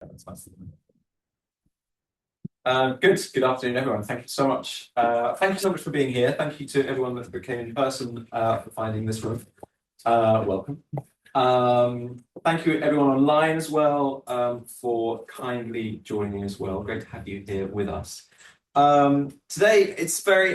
That's nice. Good afternoon, everyone. Thank you so much. Thank you so much for being here. Thank you to everyone that came in person for finding this room. Welcome. Thank you everyone online as well for kindly joining as well. Great to have you here with us. Today,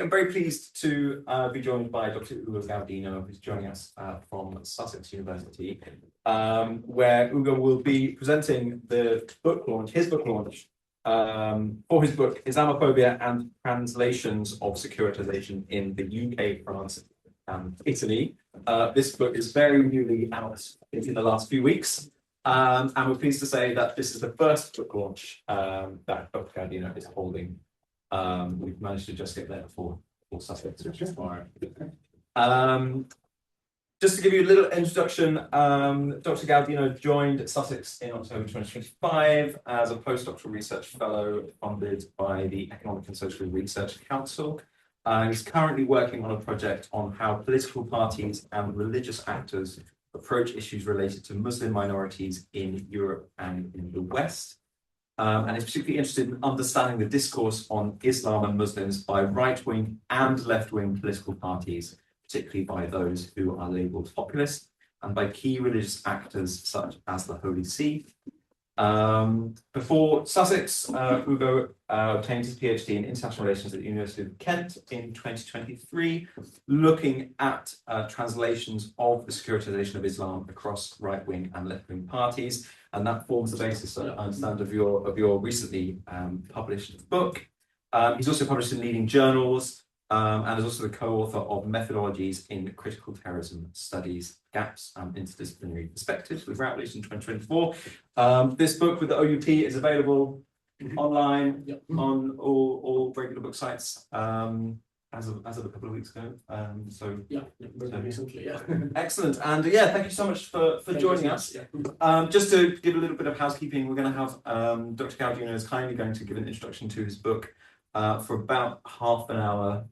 I'm very pleased to be joined by Dr. Ugo Gaudino, who's joining us from Sussex University, where Ugo will be presenting his book launch for his book, Islamophobia and Translations of Securitization in the UK, France, and Italy. This book is very newly out in the last few weeks. And we're pleased to say that this is the first book launch that Dr. Gaudino is holding. We've managed to just get there for Sussex, which is tomorrow. Just to give you a little introduction, Dr. Gaudino joined Sussex in October 2025 as a postdoctoral research fellow funded by the Economic and Social Research Council. He's currently working on a project on how political parties and religious actors approach issues related to Muslim minorities in Europe and in the West. And he's particularly interested in understanding the discourse on Islam and Muslims by right-wing and left-wing political parties, particularly by those who are labelled populist, and by key religious actors such as the Holy See. Before Sussex, Ugo obtained his PhD in International Relations at the University of Kent in 2023, looking at translations of the securitization of Islam across right-wing and left-wing parties, and that forms the basis, I understand, of your recently published book. He's also published in leading journals, and is also the co-author of Methodologies in Critical Terrorism Studies, Gaps and Interdisciplinary Perspectives, which was released in 2024. This book with the OUP is available online on all regular book sites as of a couple of weeks ago. Recently, Excellent. And thank you so much for joining us. Just to give a little bit of housekeeping, we're going to have Dr. Gaudino is kindly going to give an introduction to his book for about half an hour,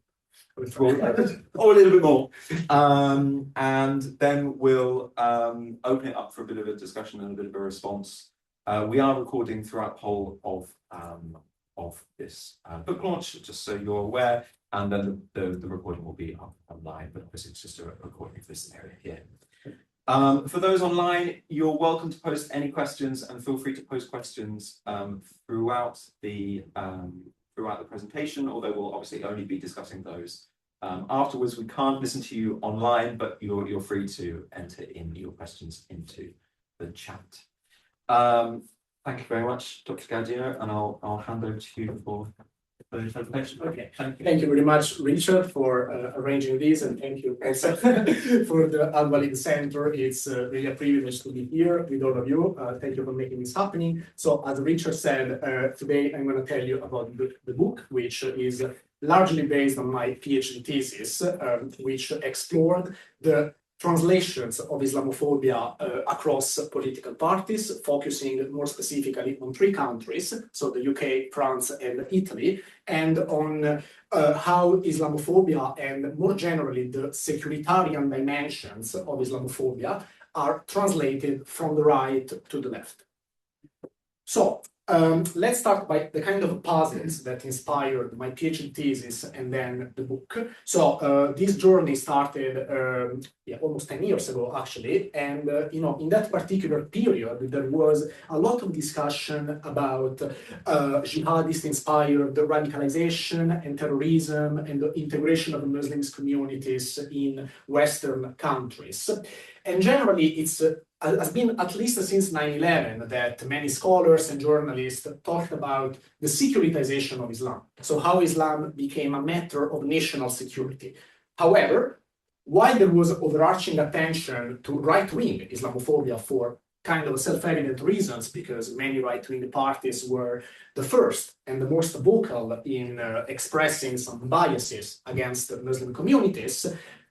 or a little bit more, and then we'll open it up for a bit of a discussion and a bit of a response. We are recording throughout the whole of this book launch, just so you're aware, and then the recording will be up online, but obviously it's just a recording of this area here. For those online, you're welcome to post any questions, and feel free to post questions throughout the presentation, although we'll obviously only be discussing those afterwards. We can't listen to you online, but you're free to enter in your questions into the chat. Thank you very much, Dr. Gaudino, and I'll hand over to you for the presentation. Okay, thank you very much, Richard, for arranging this, and thank you also for the Al-Walid Center. It's really a privilege to be here with all of you. Thank you for making this happening. So, as Richard said, today I'm going to tell you about the book, which is largely based on my PhD thesis, which explored the translations of Islamophobia across political parties, focusing more specifically on 3 countries, so the UK, France, and Italy, and on how Islamophobia and more generally the securitarian dimensions of Islamophobia are translated from the right to the left. So, let's start by the kind of puzzles that inspired my PhD thesis and then the book. So this journey started almost 10 years ago, actually, and in that particular period there was a lot of discussion about jihadist-inspired radicalization and terrorism and the integration of Muslim communities in Western countries. And generally, it's has been at least since 9/11 that many scholars and journalists talked about the securitization of Islam. So how Islam became a matter of national security. However, while there was overarching attention to right-wing Islamophobia for kind of self-evident reasons, because many right-wing parties were the first and the most vocal in expressing some biases against Muslim communities,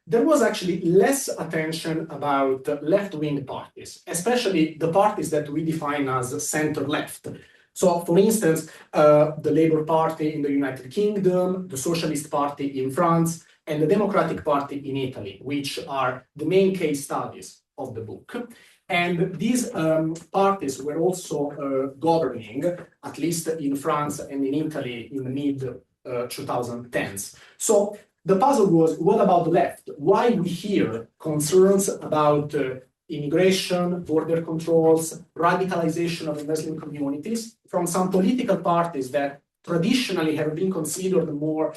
there was actually less attention about left-wing parties, especially the parties that we define as center-left. So, for instance, the Labour Party in the United Kingdom, the Socialist Party in France, and the Democratic Party in Italy, which are the main case studies of the book. And these parties were also governing, at least in France and in Italy, in the mid-2010s. So the puzzle was, what about the left? Why we hear concerns about immigration, border controls, radicalization of the Muslim communities from some political parties that traditionally have been considered more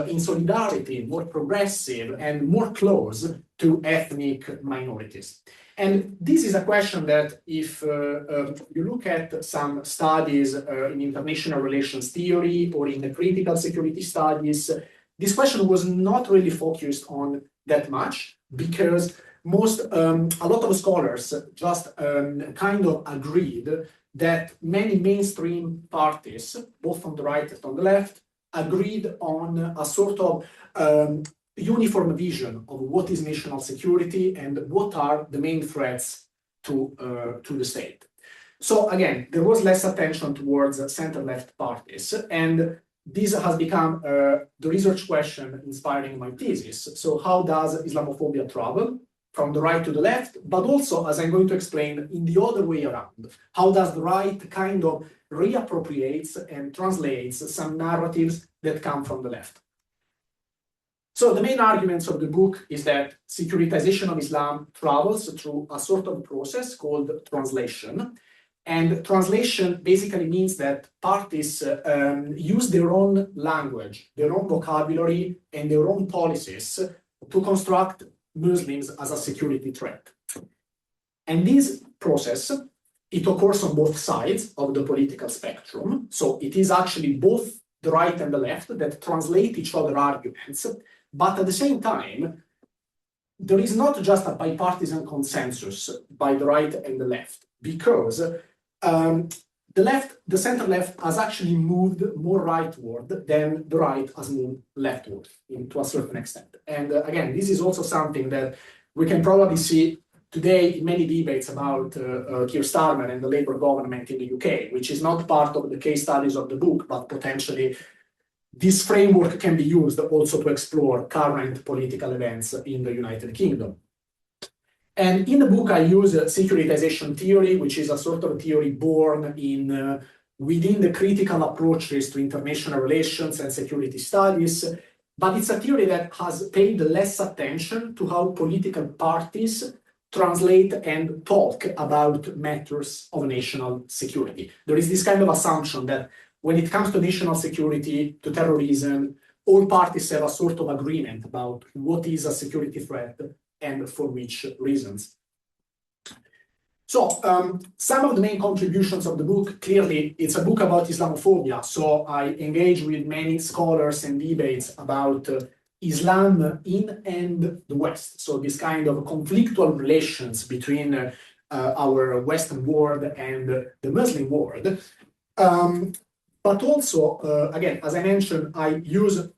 in solidarity, more progressive, and more close to ethnic minorities. And this is a question that if you look at some studies in international relations theory or in the critical security studies, this question was not really focused on that much because a lot of scholars just kind of agreed that many mainstream parties, both on the right and on the left, agreed on a sort of uniform vision of what is national security and what are the main threats to the state. So again, there was less attention towards center-left parties, and this has become the research question inspiring my thesis. So how does Islamophobia travel from the right to the left, but also, as I'm going to explain, in the other way around? How does the right kind of reappropriates and translates some narratives that come from the left? So the main arguments of the book is that securitization of Islam travels through a sort of process called translation. And translation basically means that parties use their own language, their own vocabulary, and their own policies to construct Muslims as a security threat. And this process, it occurs on both sides of the political spectrum. So it is actually both the right and the left that translate each other's arguments. But at the same time, there is not just a bipartisan consensus by the right and the left, because the center left has actually moved more rightward than the right has moved leftward to a certain extent. And again, this is also something that we can probably see today in many debates about Keir Starmer and the Labour government in the UK, which is not part of the case studies of the book, but potentially this framework can be used also to explore current political events in the United Kingdom. And in the book, I use securitization theory, which is a sort of theory born in within the critical approaches to international relations and security studies. But it's a theory that has paid less attention to how political parties translate and talk about matters of national security. There is this kind of assumption that when it comes to national security, to terrorism, all parties have a sort of agreement about what is a security threat and for which reasons. So some of the main contributions of the book, clearly it's a book about Islamophobia. So I engage with many scholars and debates about Islam in and the West. So this kind of conflictual relations between our Western world and the Muslim world. But also, again, as I mentioned, I use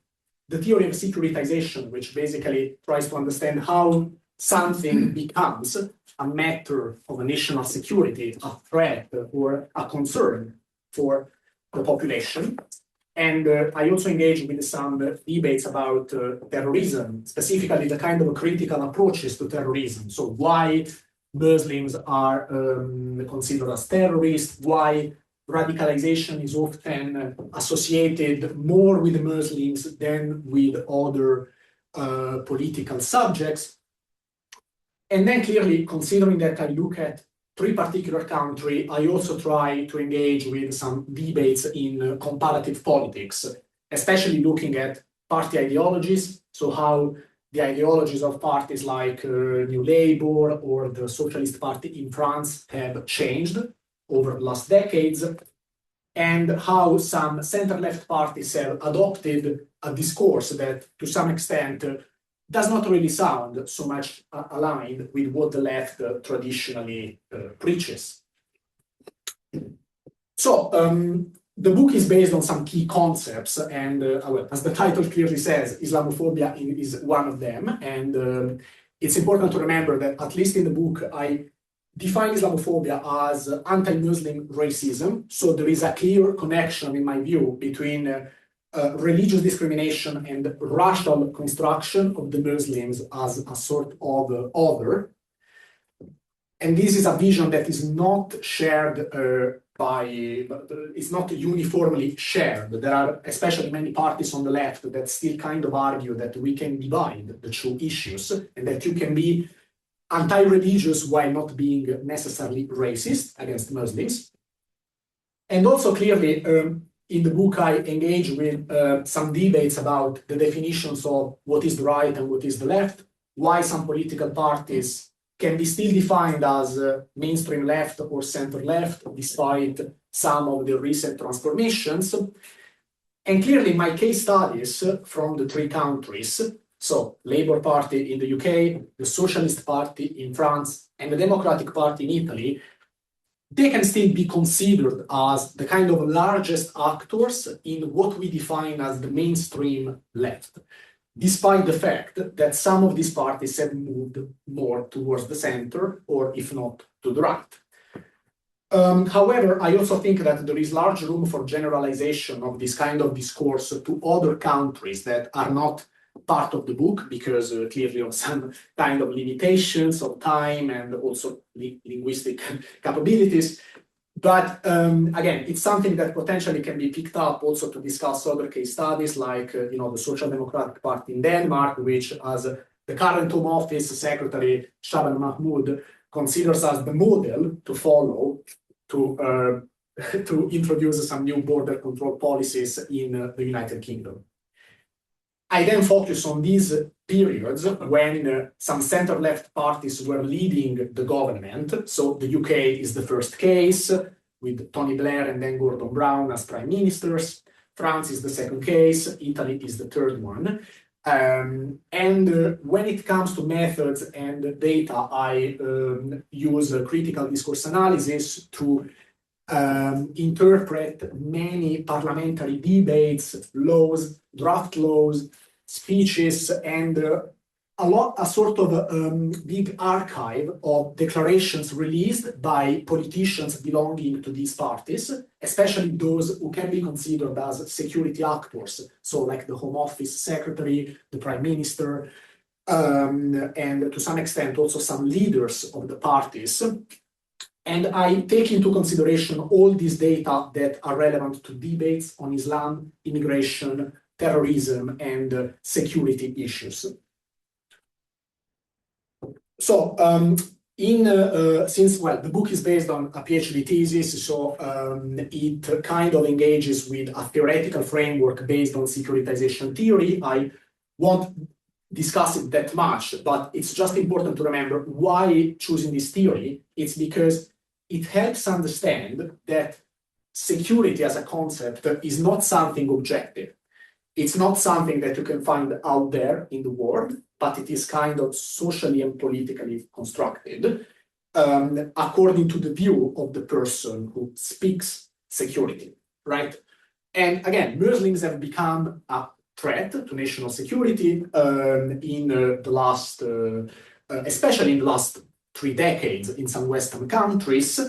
the theory of securitization, which basically tries to understand how something becomes a matter of a national security, a threat or a concern for the population. And I also engage with some debates about terrorism, specifically the kind of critical approaches to terrorism. So why Muslims are considered as terrorists, why radicalization is often associated more with Muslims than with other political subjects. And then clearly, considering that I look at three particular countries, I also try to engage with some debates in comparative politics, especially looking at party ideologies, so how the ideologies of parties like New Labour or the Socialist Party in France have changed over the last decades, and how some center-left parties have adopted a discourse that, to some extent, does not really sound so much aligned with what the left traditionally preaches. So, the book is based on some key concepts, and well, as the title clearly says, Islamophobia is one of them. And it's important to remember that, at least in the book, I define Islamophobia as anti-Muslim racism. So there is a clear connection, in my view, between religious discrimination and racial construction of the Muslims as a sort of other. And this is a vision that is not shared it's not uniformly shared. There are especially many parties on the left that still kind of argue that we can divide the two issues and that you can be anti-religious while not being necessarily racist against Muslims. And also clearly, in the book, I engage with some debates about the definitions of what is the right and what is the left, why some political parties can be still defined as mainstream left or center left, despite some of the recent transformations. And clearly, my case studies from the three countries, so Labour Party in the UK, the Socialist Party in France, and the Democratic Party in Italy, they can still be considered as the kind of largest actors in what we define as the mainstream left, despite the fact that some of these parties have moved more towards the center, or if not, to the right. However, I also think that there is large room for generalization of this kind of discourse to other countries that are not part of the book, because clearly of some kind of limitations of time and also linguistic capabilities. But again, it's something that potentially can be picked up also to discuss other case studies, like the Social Democratic Party in Denmark, which, as the current Home Office Secretary Shaban Mahmoud considers as the model to follow to to introduce some new border control policies in the United Kingdom. I then focus on these periods when some center-left parties were leading the government. So the UK is the first case, with Tony Blair and then Gordon Brown as prime ministers. France is the second case. Italy is the third one. When it comes to methods and data, I use critical discourse analysis to interpret many parliamentary debates, laws, draft laws, speeches, and a sort of big archive of declarations released by politicians belonging to these parties, especially those who can be considered as security actors, so like the Home Office Secretary, the Prime Minister, and to some extent also some leaders of the parties. And I take into consideration all these data that are relevant to debates on Islam, immigration, terrorism, and security issues. So, since the book is based on a PhD thesis, so it kind of engages with a theoretical framework based on securitization theory. I won't discuss it that much, but it's just important to remember why choosing this theory. It's because it helps understand that security as a concept is not something objective. It's not something that you can find out there in the world, but it is kind of socially and politically constructed according to the view of the person who speaks security, right? And again, Muslims have become a threat to national security in the last, especially in the last 3 decades in some Western countries,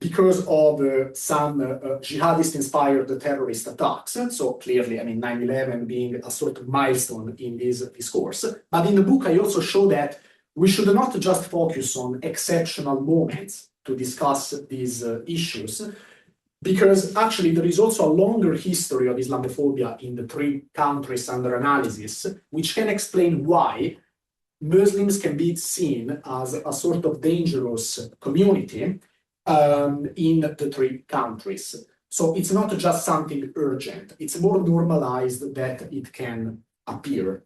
because of some jihadist-inspired terrorist attacks. So clearly, I mean, 9/11 being a sort of milestone in this discourse. But in the book, I also show that we should not just focus on exceptional moments to discuss these issues, because actually there is also a longer history of Islamophobia in the 3 countries under analysis, which can explain why Muslims can be seen as a sort of dangerous community in the 3 countries. So it's not just something urgent, it's more normalized that it can appear.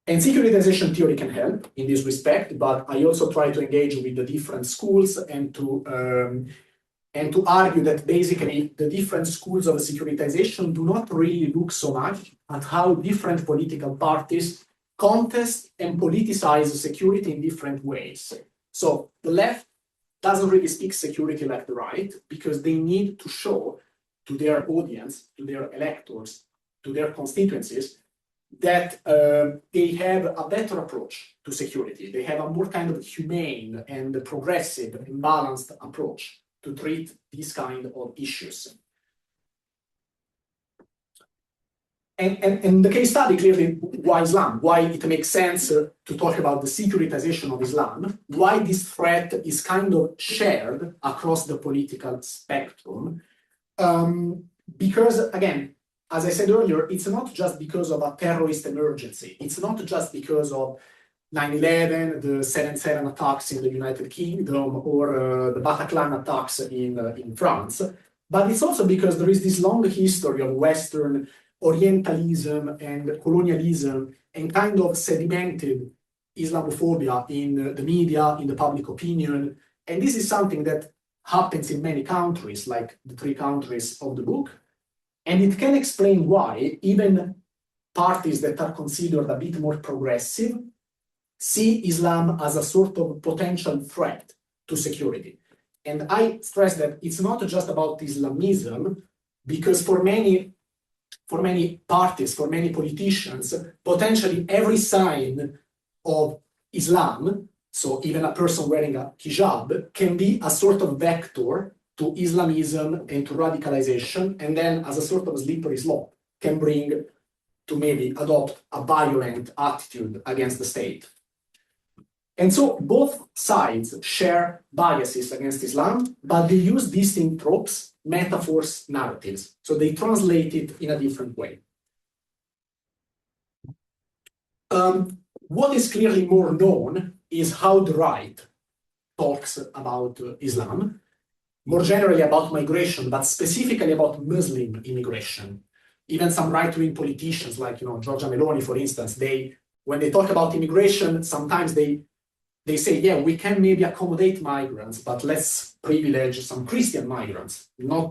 And securitization theory can help in this respect, but I also try to engage with the different schools and to argue that basically the different schools of securitization do not really look so much at how different political parties contest and politicize security in different ways. So the left doesn't really speak security like the right, because they need to show to their audience, to their electors, to their constituencies, that they have a better approach to security. They have a more kind of humane and progressive and balanced approach to treat these kind of issues. And the case study clearly why Islam, why it makes sense to talk about the securitization of Islam, why this threat is kind of shared across the political spectrum. Because again, as I said earlier, it's not just because of a terrorist emergency. It's not just because of 9/11, the 7/7 attacks in the United Kingdom, or the Bataclan attacks in France. But it's also because there is this long history of Western Orientalism and colonialism and kind of sedimented Islamophobia in the media, in the public opinion. And this is something that happens in many countries, like the 3 countries of the book. And it can explain why even parties that are considered a bit more progressive see Islam as a sort of potential threat to security. And I stress that it's not just about Islamism, because for many parties, for many politicians, potentially every sign of Islam, so even a person wearing a hijab, can be a sort of vector to Islamism and to radicalization, and then as a sort of slippery slope can bring to maybe adopt a violent attitude against the state. And so both sides share biases against Islam, but they use distinct tropes, metaphors, narratives. So they translate it in a different way. What is clearly more known is how the right talks about Islam, more generally about migration, but specifically about Muslim immigration. Even some right-wing politicians like Giorgia Meloni, for instance, when they talk about immigration, sometimes they say, yeah, we can maybe accommodate migrants, but let's privilege some Christian migrants, not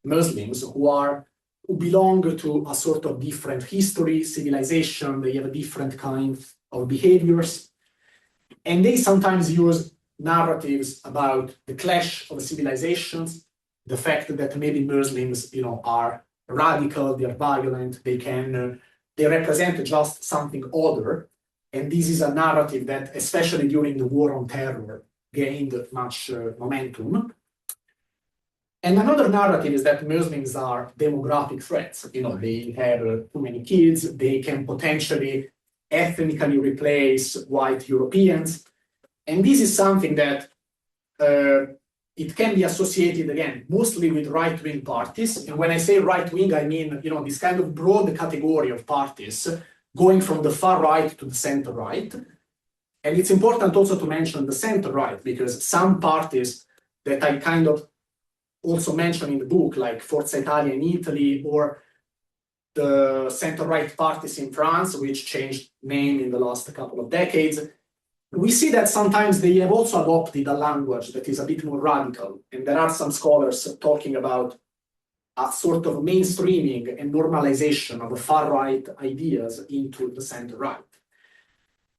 Muslims who belong to a sort of different history, civilization, they have a different kind of behaviors. And they sometimes use narratives about the clash of civilizations, the fact that maybe Muslims, are radical, they are violent, they represent just something other. And this is a narrative that, especially during the war on terror, gained much momentum. And another narrative is that Muslims are demographic threats. They have too many kids, they can potentially ethnically replace white Europeans. And this is something that it can be associated, again, mostly with right-wing parties. And when I say right-wing, I mean, this kind of broad category of parties going from the far right to the center right. And it's important also to mention the center right, because some parties that I kind of also mention in the book, like Forza Italia in Italy, or the center right parties in France, which changed name in the last couple of decades, we see that sometimes they have also adopted a language that is a bit more radical. And there are some scholars talking about a sort of mainstreaming and normalization of the far-right ideas into the center-right.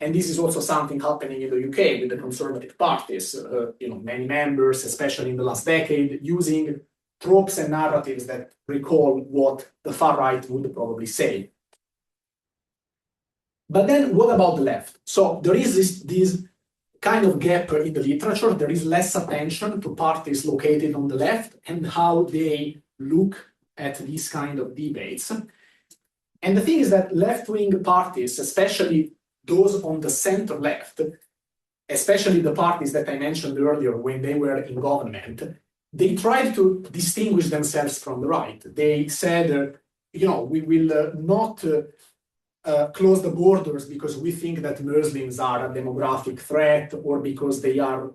And this is also something happening in the UK with the conservative parties, many members, especially in the last decade, using tropes and narratives that recall what the far-right would probably say. But then what about the left? So there is this kind of gap in the literature. There is less attention to parties located on the left and how they look at these kind of debates. And the thing is that left-wing parties, especially those on the center left, especially the parties that I mentioned earlier when they were in government, they tried to distinguish themselves from the right. They said, we will not close the borders because we think that Muslims are a demographic threat, or because they are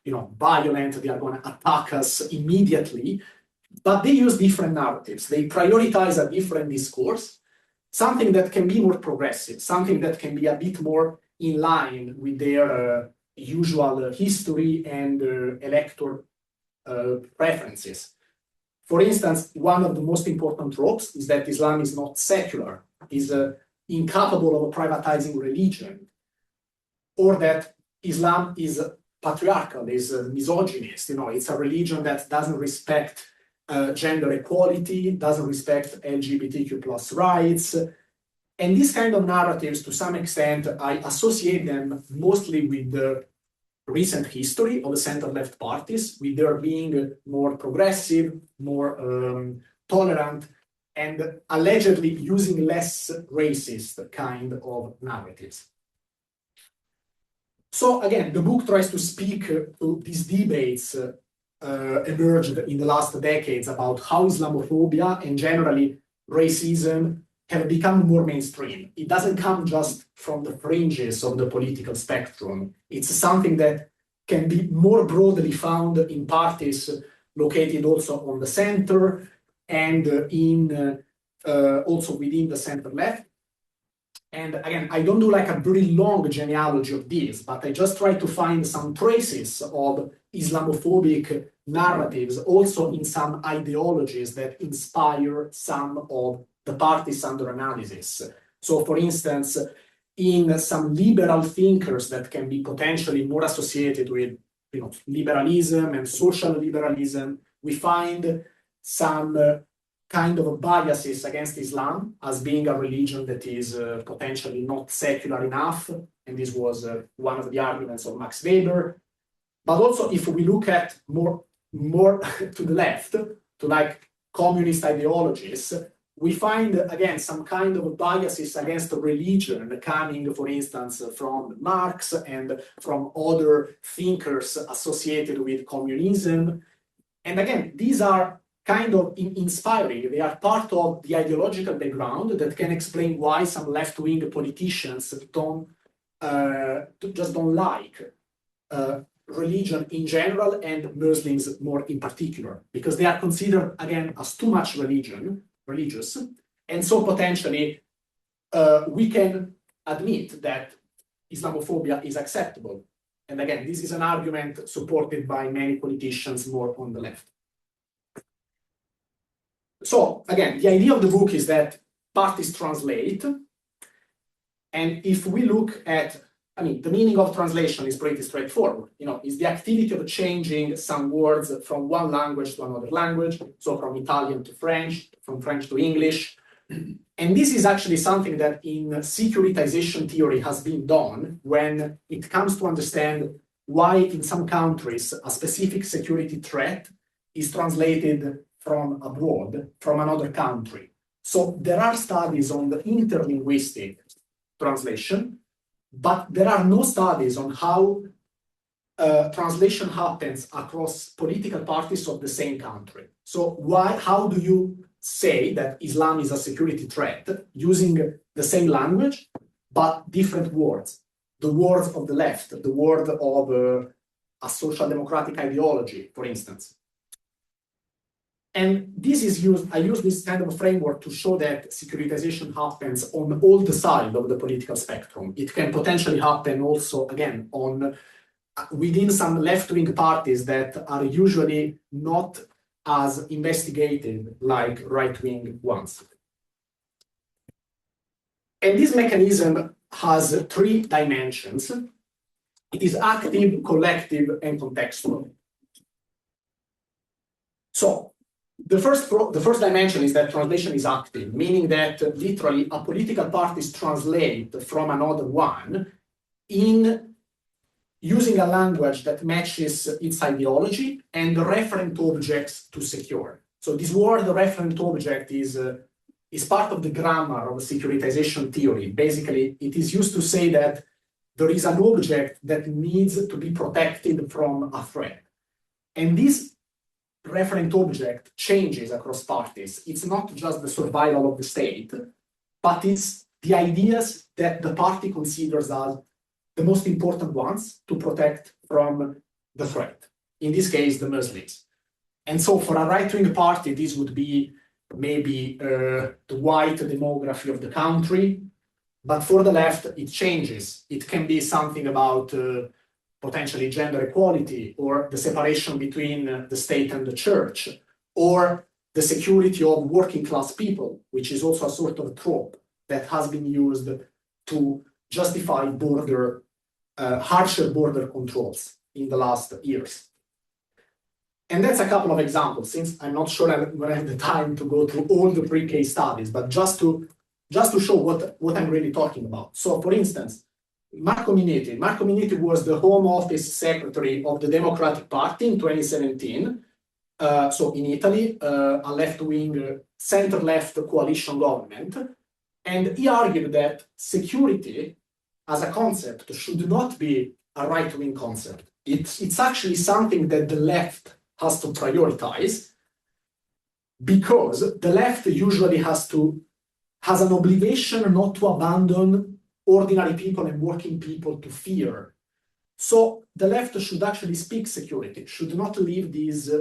violent, they are going to attack us immediately. But they use different narratives. They prioritize a different discourse, something that can be more progressive, something that can be a bit more in line with their usual history and electoral preferences. For instance, one of the most important tropes is that Islam is not secular, is incapable of privatizing religion, or that Islam is patriarchal, is misogynist. It's a religion that doesn't respect gender equality, doesn't respect LGBTQ plus rights. And these kind of narratives, to some extent, I associate them mostly with the recent history of the center-left parties, with their being more progressive, more tolerant. and allegedly using less racist kind of narratives. So again, the book tries to speak to these debates emerged in the last decades about how Islamophobia and generally racism have become more mainstream. It doesn't come just from the fringes of the political spectrum. It's something that can be more broadly found in parties located also on the center and also within the center left. And again, I don't do like a very long genealogy of this, but I just try to find some traces of Islamophobic narratives also in some ideologies that inspire some of the parties under analysis. So for instance, in some liberal thinkers that can be potentially more associated with liberalism and social liberalism, we find some kind of biases against Islam as being a religion that is potentially not secular enough. And this was one of the arguments of Max Weber. But also if we look at more to the left, to like communist ideologies, we find again some kind of biases against religion coming, for instance, from Marx and from other thinkers associated with communism. And again, these are kind of inspiring. They are part of the ideological background that can explain why some left-wing politicians just don't like religion in general and Muslims more in particular, because they are considered, again, as too much religious. And so potentially we can admit that Islamophobia is acceptable. And again, this is an argument supported by many politicians more on the left. So again, the idea of the book is that parties translate. And if we look at, the meaning of translation is pretty straightforward. It's the activity of changing some words from one language to another language. So from Italian to French, from French to English. And this is actually something that in securitization theory has been done when it comes to understand why in some countries a specific security threat is translated from abroad, from another country. So there are studies on the interlinguistic translation, but there are no studies on how translation happens across political parties of the same country. So how do you say that Islam is a security threat using the same language, but different words? The words of the left, the word of a social democratic ideology, for instance. And this is I use this kind of a framework to show that securitization happens on all the sides of the political spectrum. It can potentially happen also, again, within some left-wing parties that are usually not as investigated like right-wing ones. And this mechanism has three dimensions. It is active, collective, and contextual. So, the first dimension is that translation is active, meaning that literally a political parties translate from another one in using a language that matches its ideology and the referent objects to secure. So this word, the referent object, is part of the grammar of securitization theory. Basically, it is used to say that there is an object that needs to be protected from a threat. And this referent object changes across parties. It's not just the survival of the state, but it's the ideas that the party considers as the most important ones to protect from the threat. In this case, the Muslims. And so for a right-wing party, this would be maybe the white demography of the country. But for the left, it changes. It can be something about potentially gender equality, or the separation between the state and the church, or the security of working class people, which is also a sort of trope that has been used to justify harsher border controls in the last years. And that's a couple of examples, since I'm not sure I'm going to have the time to go through all the three case studies, but just to show what I'm really talking about. So for instance, Marco Minniti was the Home Office Secretary of the Democratic Party in 2017. So in Italy, a left-wing center-left coalition government, and he argued that security as a concept should not be a right-wing concept. It's actually something that the left has to prioritize, because the left usually has an obligation not to abandon ordinary people and working people to fear. So the left should actually speak security, should not leave this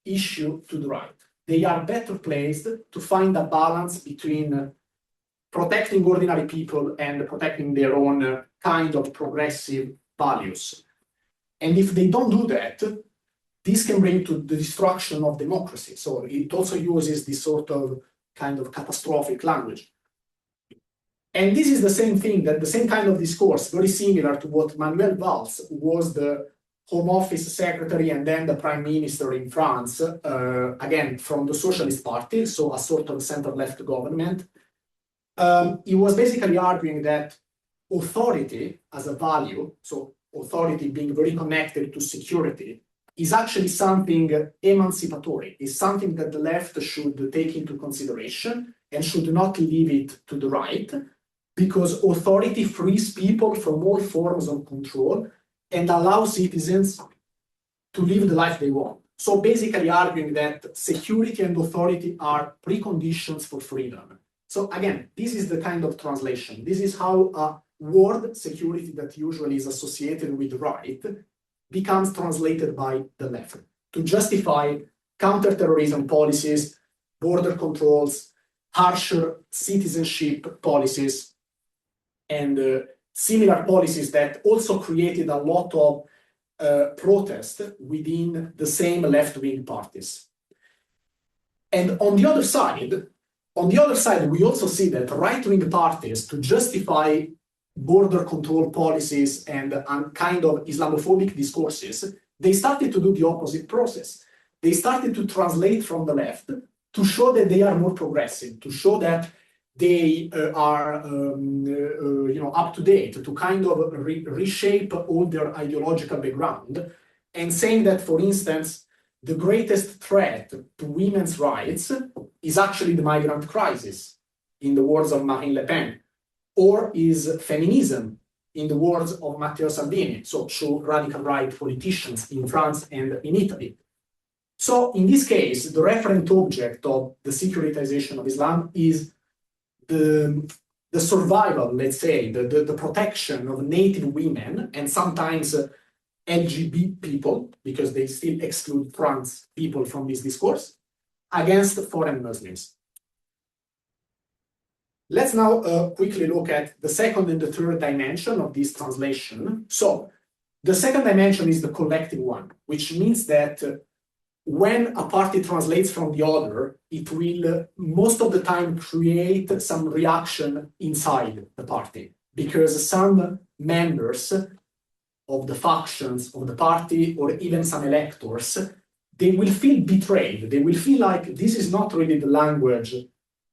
issue to the right. They are better placed to find a balance between protecting ordinary people and protecting their own kind of progressive values. And if they don't do that, this can bring to the destruction of democracy. So it also uses this sort of kind of catastrophic language. And this is the same thing, that the same kind of discourse, very similar to what Manuel Valls, who was the Home Office Secretary and then the Prime Minister in France, again, from the Socialist Party, so a sort of center-left government. He was basically arguing that authority as a value, so authority being very connected to security, is actually something emancipatory, is something that the left should take into consideration and should not leave it to the right, because authority frees people from all forms of control and allows citizens to live the life they want. So basically arguing that security and authority are preconditions for freedom. So again, this is the kind of translation. This is how a word, security, that usually is associated with right, becomes translated by the left to justify counterterrorism policies, border controls, harsher citizenship policies, and similar policies that also created a lot of protest within the same left-wing parties. And on the other side, we also see that right-wing parties, to justify border control policies and kind of Islamophobic discourses, they started to do the opposite process. They started to translate from the left to show that they are more progressive, to show that they are up to date, to kind of reshape all their ideological background, and saying that, for instance, the greatest threat to women's rights is actually the migrant crisis, in the words of Marine Le Pen, or is feminism, in the words of Matteo Salvini, so two radical right politicians in France and in Italy. So in this case, the referent object of the securitization of Islam is the survival, let's say, the protection of native women and sometimes LGBT people, because they still exclude trans people from this discourse, against foreign Muslims. Let's now quickly look at the second and the third dimension of this translation. So the second dimension is the collective one, which means that when a party translates from the other, it will most of the time create some reaction inside the party, because some members of the factions of the party, or even some electors, they will feel betrayed. They will feel like this is not really the language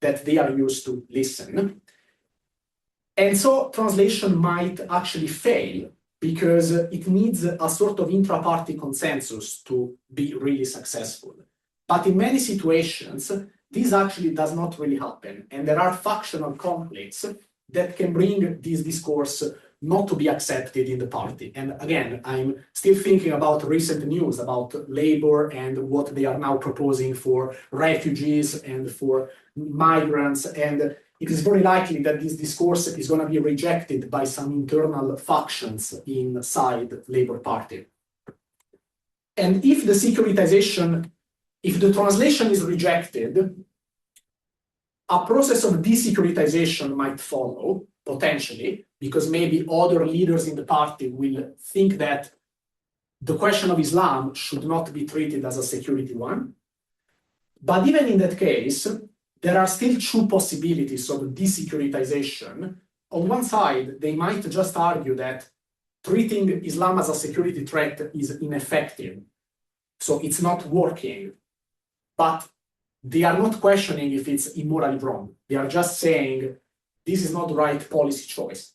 that they are used to listen. And so translation might actually fail, because it needs a sort of intra-party consensus to be really successful. But in many situations, this actually does not really happen. And there are factional conflicts that can bring this discourse not to be accepted in the party. And again, I'm still thinking about recent news about Labour and what they are now proposing for refugees and for migrants. And it is very likely that this discourse is going to be rejected by some internal factions inside the Labour Party. And if the securitization, if the translation is rejected, a process of desecuritization might follow, potentially, because maybe other leaders in the party will think that the question of Islam should not be treated as a security one. But even in that case, there are still two possibilities of desecuritization. On one side, they might just argue that treating Islam as a security threat is ineffective, so it's not working. But they are not questioning if it's immorally wrong. They are just saying this is not the right policy choice.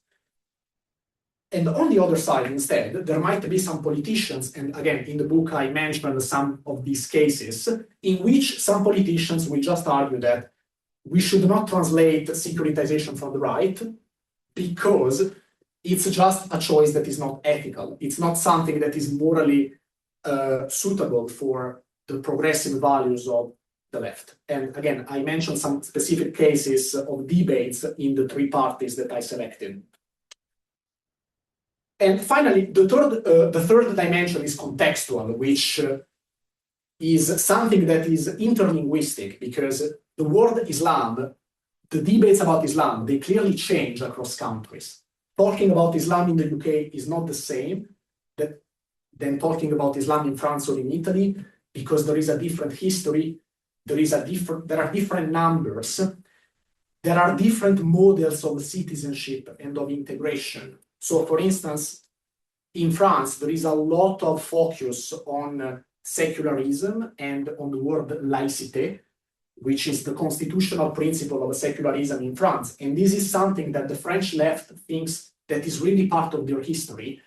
And on the other side, instead, there might be some politicians, and again, in the book, I mentioned some of these cases, in which some politicians will just argue that we should not translate securitization from the right because it's just a choice that is not ethical. It's not something that is morally suitable for the progressive values of the left. And again, I mentioned some specific cases of debates in the three parties that I selected. And finally, the third dimension is contextual, which is something that is interlinguistic, because the word Islam, the debates about Islam, they clearly change across countries. Talking about Islam in the UK is not the same than talking about Islam in France or in Italy, because there is a different history, there are different numbers, there are different models of citizenship and of integration. So, for instance, in France, there is a lot of focus on secularism and on the word laïcité, which is the constitutional principle of secularism in France. And this is something that the French left thinks that is really part of their history.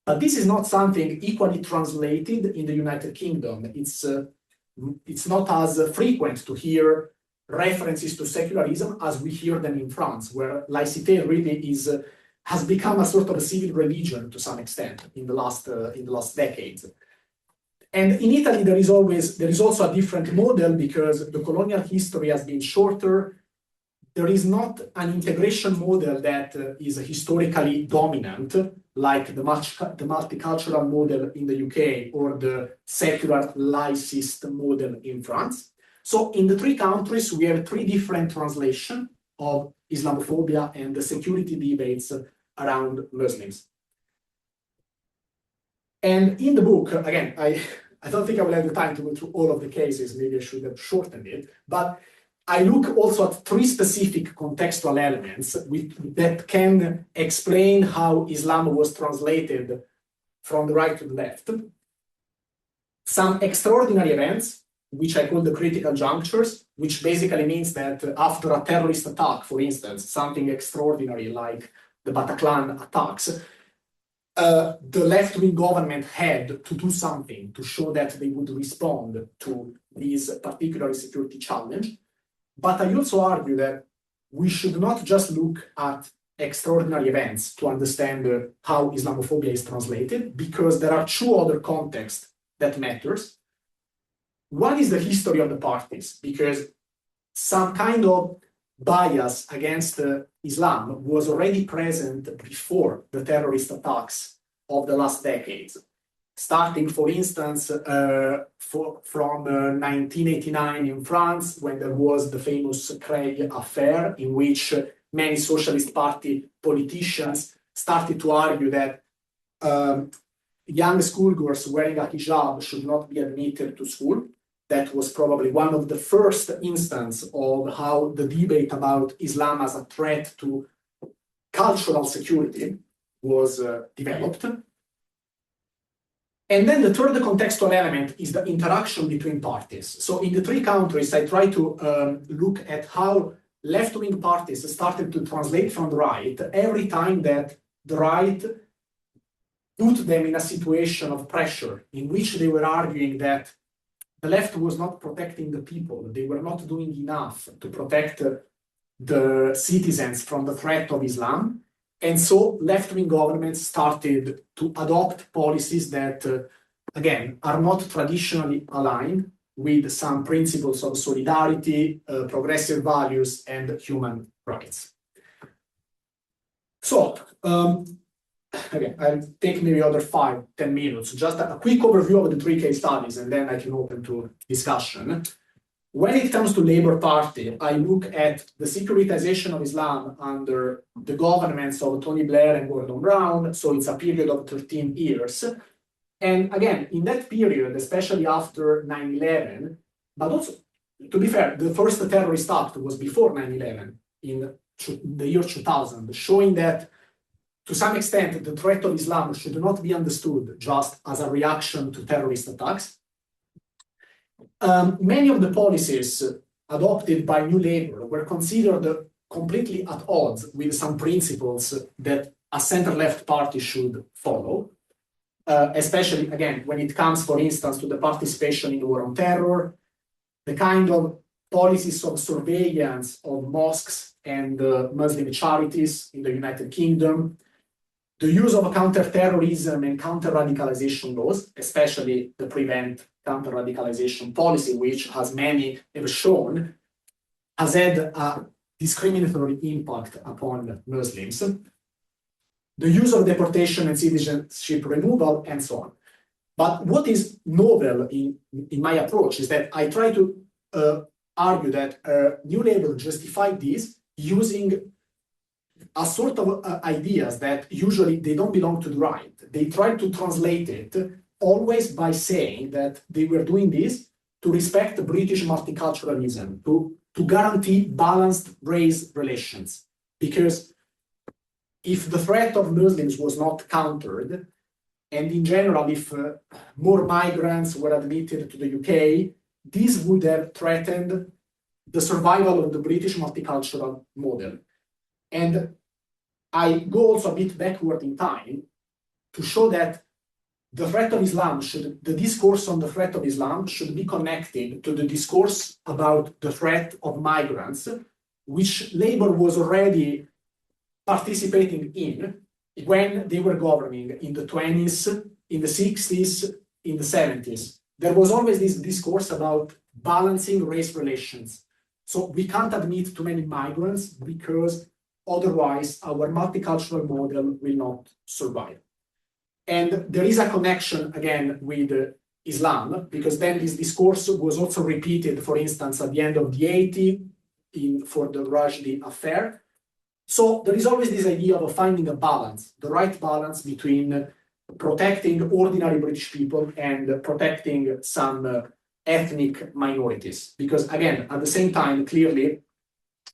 But this is not something equally translated in the United Kingdom. It's not as frequent to hear references to secularism as we hear them in France, where laïcité really has become a sort of a civil religion to some extent in the last decades. And in Italy, there is also a different model because the colonial history has been shorter. There is not an integration model that is historically dominant, like the multicultural model in the UK or the secular laicist model in France. So in the three countries, we have three different translations of Islamophobia and the security debates around Muslims. And in the book, again, I don't think I will have the time to go through all of the cases, maybe I should have shortened it, but I look also at three specific contextual elements that can explain how Islam was translated from the right to the left. Some extraordinary events, which I call the critical junctures, which basically means that after a terrorist attack, for instance, something extraordinary like the Bataclan attacks, the left-wing government had to do something to show that they would respond to this particular security challenge. But I also argue that we should not just look at extraordinary events to understand how Islamophobia is translated, because there are two other contexts that matters. One is the history of the parties, because some kind of bias against Islam was already present before the terrorist attacks of the last decades. Starting, for instance, from 1989 in France, when there was the famous Creil affair, in which many Socialist Party politicians started to argue that young schoolgirls wearing a hijab should not be admitted to school. That was probably one of the first instances of how the debate about Islam as a threat to cultural security was developed. And then the third contextual element is the interaction between parties. So in the three countries, I try to look at how left-wing parties started to translate from the right every time that the right put them in a situation of pressure in which they were arguing that the left was not protecting the people. They were not doing enough to protect the citizens from the threat of Islam. And so left-wing governments started to adopt policies that, again, are not traditionally aligned with some principles of solidarity, progressive values, and human rights. So, again, I'll take maybe other 5-10 minutes, just a quick overview of the three case studies, and then I can open to discussion. When it comes to Labour Party, I look at the securitization of Islam under the governments of Tony Blair and Gordon Brown, so it's a period of 13 years. And again, in that period, especially after 9/11, but also, to be fair, the first terrorist act was before 9/11, in the year 2000, showing that to some extent, the threat of Islam should not be understood just as a reaction to terrorist attacks. Many of the policies adopted by New Labour were considered completely at odds with some principles that a center-left party should follow, especially, again, when it comes, for instance, to the participation in the war on terror, the kind of policies of surveillance of mosques and Muslim charities in the United Kingdom, the use of counter-terrorism and counter-radicalization laws, especially the prevent counter-radicalization policy, which, as many have shown, has had a discriminatory impact upon Muslims, the use of deportation and citizenship removal, and so on. But what is novel in my approach is that I try to argue that New Labour justified this using a sort of ideas that usually they don't belong to the right. They try to translate it always by saying that they were doing this to respect British multiculturalism, to guarantee balanced race relations. Because if the threat of Muslims was not countered, and in general, if more migrants were admitted to the UK, this would have threatened the survival of the British multicultural model. And I go also a bit backward in time to show that the threat of Islam the discourse on the threat of Islam should be connected to the discourse about the threat of migrants, which Labour was already participating in when they were governing in the 20s, in the 60s, in the 70s. There was always this discourse about balancing race relations. So we can't admit too many migrants because otherwise our multicultural model will not survive. And there is a connection again with Islam, because then this discourse was also repeated, for instance, at the end of the 80s for the Rushdie affair. So there is always this idea of finding a balance, the right balance between protecting ordinary British people and protecting some ethnic minorities. Because again, at the same time, clearly,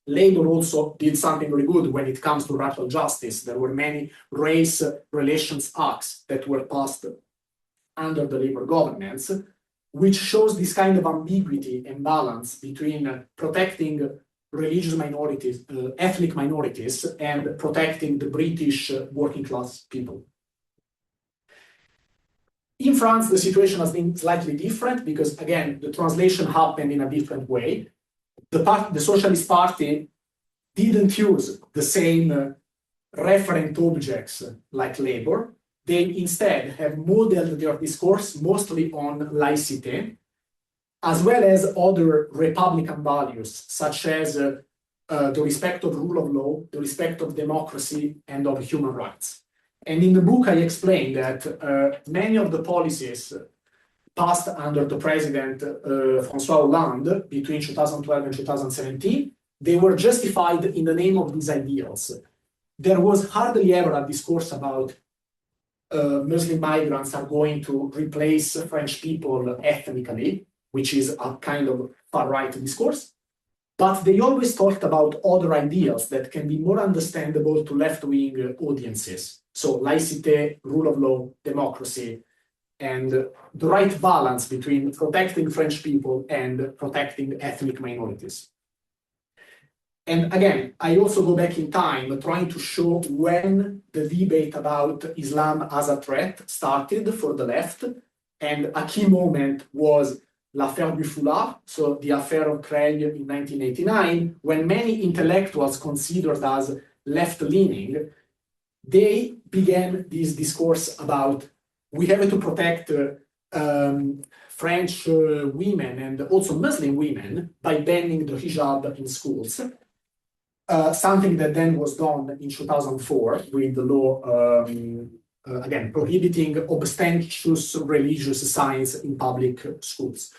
Labour also did something very good when it comes to racial justice. There were many race relations acts that were passed under the Labour governments, which shows this kind of ambiguity and balance between protecting religious minorities, ethnic minorities, and protecting the British working class people. In France, the situation has been slightly different because, again, the translation happened in a different way. The Socialist Party didn't use the same referent objects like Labour. They instead have modeled their discourse mostly on laïcité, as well as other Republican values, such as the respect of rule of law, the respect of democracy, and of human rights. And in the book, I explained that many of the policies passed under the president François Hollande between 2012 and 2017, they were justified in the name of these ideals. There was hardly ever a discourse about Muslim migrants are going to replace French people ethnically, which is a kind of far-right discourse. But they always talked about other ideals that can be more understandable to left-wing audiences. So laïcité, rule of law, democracy, and the right balance between protecting French people and protecting ethnic minorities. And again, I also go back in time trying to show when the debate about Islam as a threat started for the left. And a key moment was l'affaire du foulard, so the affair of Craig in 1989, when many intellectuals considered as left-leaning, they began this discourse about we have to protect French women and also Muslim women by banning the hijab in schools. Something that then was done in 2004 with the law, again, prohibiting obstentious religious science in public schools.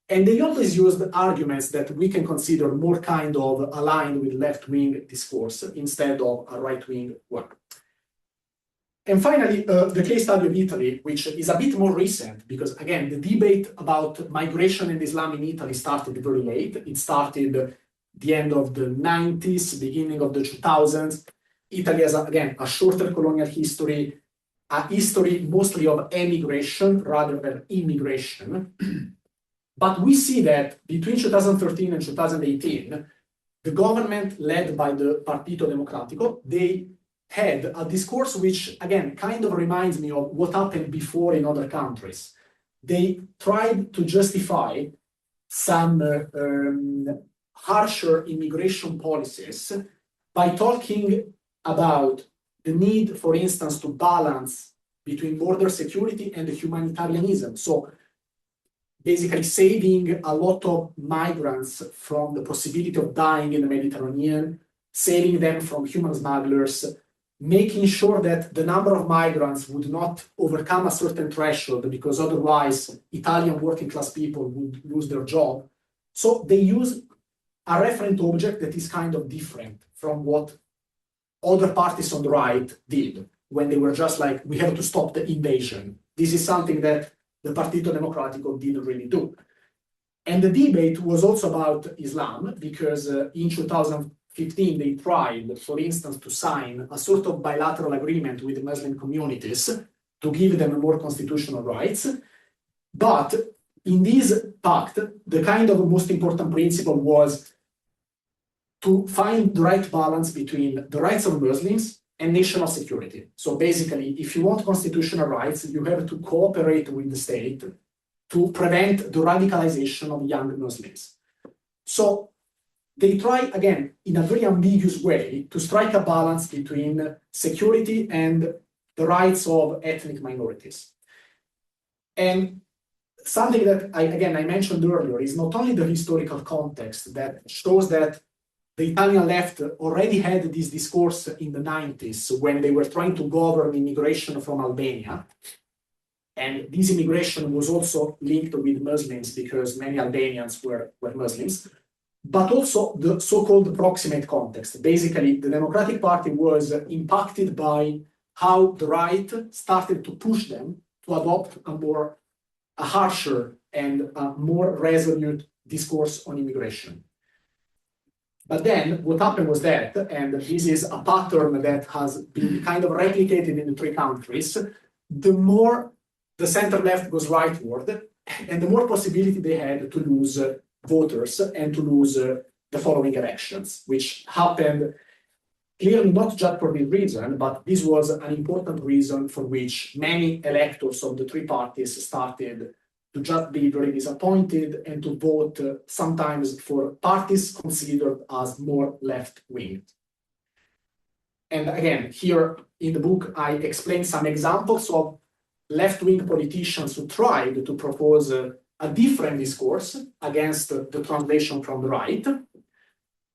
And they always used arguments that we can consider more kind of aligned with left-wing discourse instead of a right-wing one. And finally, the case study of Italy, which is a bit more recent, because again, the debate about migration and Islam in Italy started very late. It started the end of the 90s, beginning of the 2000s. Italy has, again, a shorter colonial history, a history mostly of emigration rather than immigration. But we see that between 2013 and 2018, the government led by the Partito Democratico, they had a discourse which, again, kind of reminds me of what happened before in other countries. They tried to justify some harsher immigration policies by talking about the need, for instance, to balance between border security and humanitarianism. So basically saving a lot of migrants from the possibility of dying in the Mediterranean, saving them from human smugglers, making sure that the number of migrants would not overcome a certain threshold because otherwise Italian working class people would lose their job. So they use a referent object that is kind of different from what other parties on the right did when they were just like, we have to stop the invasion. This is something that the Partito Democratico didn't really do. And the debate was also about Islam because in 2015 they tried, for instance, to sign a sort of bilateral agreement with the Muslim communities to give them more constitutional rights. But in this pact, the kind of most important principle was to find the right balance between the rights of Muslims and national security. So basically, if you want constitutional rights, you have to cooperate with the state to prevent the radicalization of young Muslims. So they try, again, in a very ambiguous way, to strike a balance between security and the rights of ethnic minorities. And something that, I mentioned earlier is not only the historical context that shows that the Italian left already had this discourse in the 90s when they were trying to govern immigration from Albania. And this immigration was also linked with Muslims because many Albanians were Muslims, but also the so-called proximate context. Basically, the Democratic Party was impacted by how the right started to push them to adopt a harsher and a more resolute discourse on immigration. But then what happened was that, and this is a pattern that has been kind of replicated in the three countries, the more the center left goes rightward, and the more possibility they had to lose voters and to lose the following elections, which happened clearly not just for this reason, but this was an important reason for which many electors of the three parties started to just be very disappointed and to vote sometimes for parties considered as more left-wing. And again, here in the book, I explain some examples of left-wing politicians who tried to propose a different discourse against the translation from the right.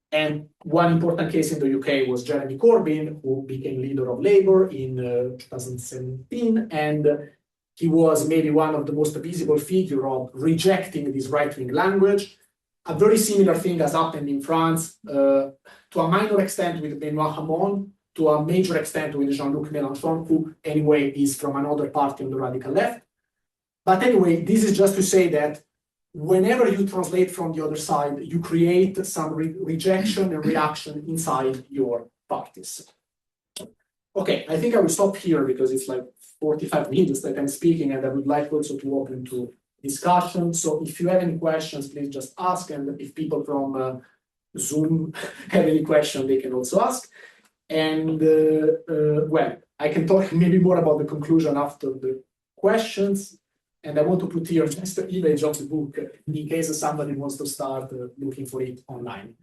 And one important case in the UK was Jeremy Corbyn, who became leader of Labour in 2017, and he was maybe one of the most visible figure of rejecting this right-wing language. A very similar thing has happened in France, to a minor extent with Benoît Hamon, to a major extent with Jean-Luc Mélenchon, who anyway is from another party on the radical left. But anyway, this is just to say that whenever you translate from the other side, you create some rejection and reaction inside your parties. Okay, I think I will stop here because it's like 45 minutes that I'm speaking, and I would like also to open to discussion. So if you have any questions, please just ask. And if people from Zoom have any question, they can also ask. And well, I can talk maybe more about the conclusion after the questions. And I want to put here just the image of the book in case somebody wants to start looking for it online.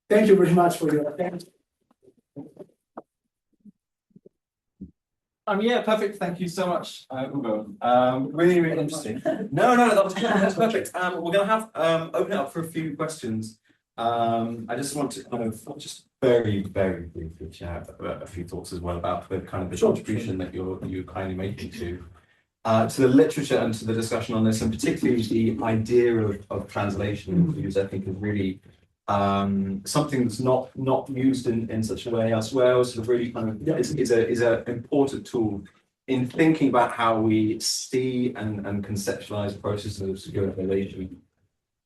Thank you very much for your attention. Yeah, perfect. Thank you so much, Ugo. Really, really interesting. No, that was perfect. We're going to have open it up for a few questions. I just want to kind of just very, very briefly share a few thoughts as well about the kind of the contribution that you're kindly making to the literature and to the discussion on this, and particularly the idea of translation, because I think is really something that's not used in such a way elsewhere. Sort of really kind of is an important tool in thinking about how we see and conceptualize processes of securitization.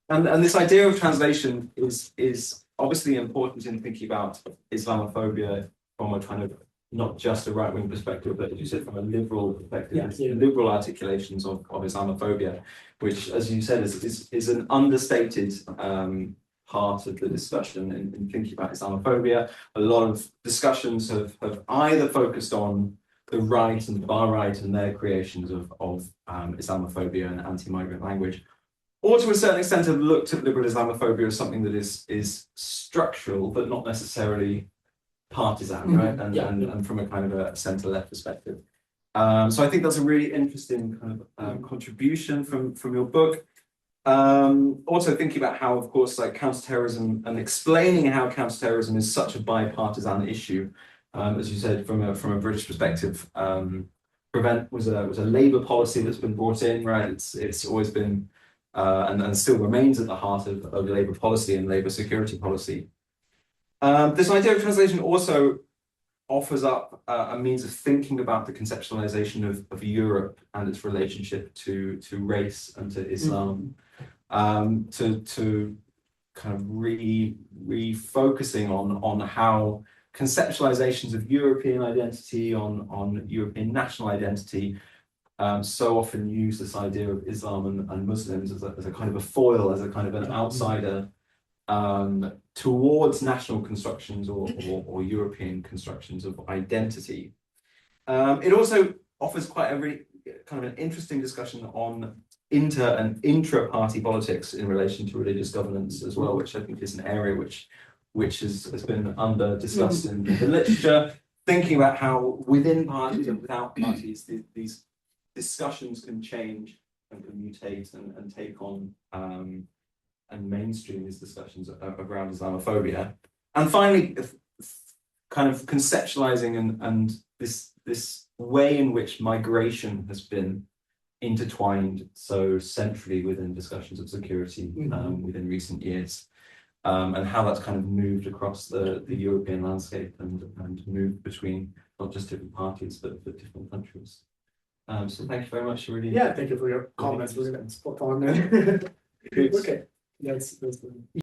And this idea of translation is obviously important in thinking about Islamophobia from a kind of not just a right-wing perspective, but as you said, from a liberal perspective, liberal articulations of Islamophobia, which, as you said, is an understated part of the discussion in thinking about Islamophobia. A lot of discussions have either focused on the right and the far right and their creations of Islamophobia and anti-migrant language, or to a certain extent have looked at liberal Islamophobia as something that is structural but not necessarily partisan, right? And from a kind of a centre-left perspective. So I think that's a really interesting kind of contribution from your book. Also thinking about how, of course, like counterterrorism and explaining how counterterrorism is such a bipartisan issue. As you said, from a British perspective, Prevent was a Labour policy that's been brought in, right? It's always been and still remains at the heart of Labour policy and Labour security policy. This idea of translation also offers up a means of thinking about the conceptualization of Europe and its relationship to race and to Islam, to kind of refocusing on how conceptualizations of European identity, on European national identity, so often use this idea of Islam and Muslims as a kind of a foil, as a kind of an outsider towards national constructions or European constructions of identity. It also offers quite a really kind of an interesting discussion on inter and intra-party politics in relation to religious governance as well, which I think is an area which has been under discussed in the literature, thinking about how within parties and without parties these discussions can change and can mutate and take on and mainstream these discussions around Islamophobia. And finally, kind of conceptualizing and this way in which migration has been intertwined so centrally within discussions of security within recent years, and how that's kind of moved across the European landscape and moved between not just different parties but different countries. So thank you very much. Really, yeah, thank you for your comments. Spot on. Okay, that's